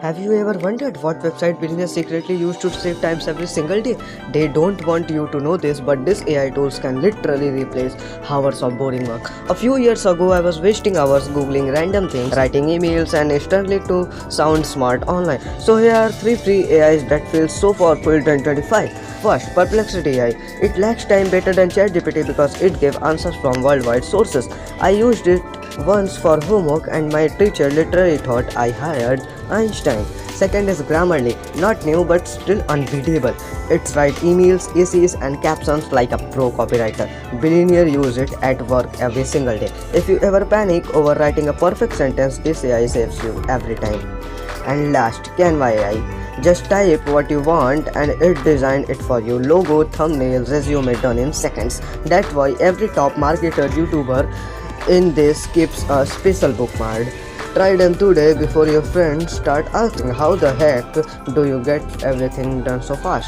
Have you ever wondered what website builders secretly use to save times every single day? They don't want you to know this, but these AI tools can literally replace hours of boring work. A few years ago, I was wasting hours googling random things, writing emails, and instantly to sound smart online. So here are three free AIs that feel so powerful in 2025. First, Perplexity AI. It lacks time better than ChatGPT because it gives answers from worldwide sources. I used it once for homework and my teacher literally thought I hired Einstein. Second is Grammarly, not new but still unbeatable. It writes emails, essays and captions like a pro copywriter. Billionaires use it at work every single day. If you ever panic over writing a perfect sentence, this AI saves you every time. And last, Canva AI. Just type what you want and it designs it for you. Logo, thumbnail, resume done in seconds. That's why every top marketer, YouTuber in this keeps a special bookmark. Try them today before your friends start asking how the heck do you get everything done so fast.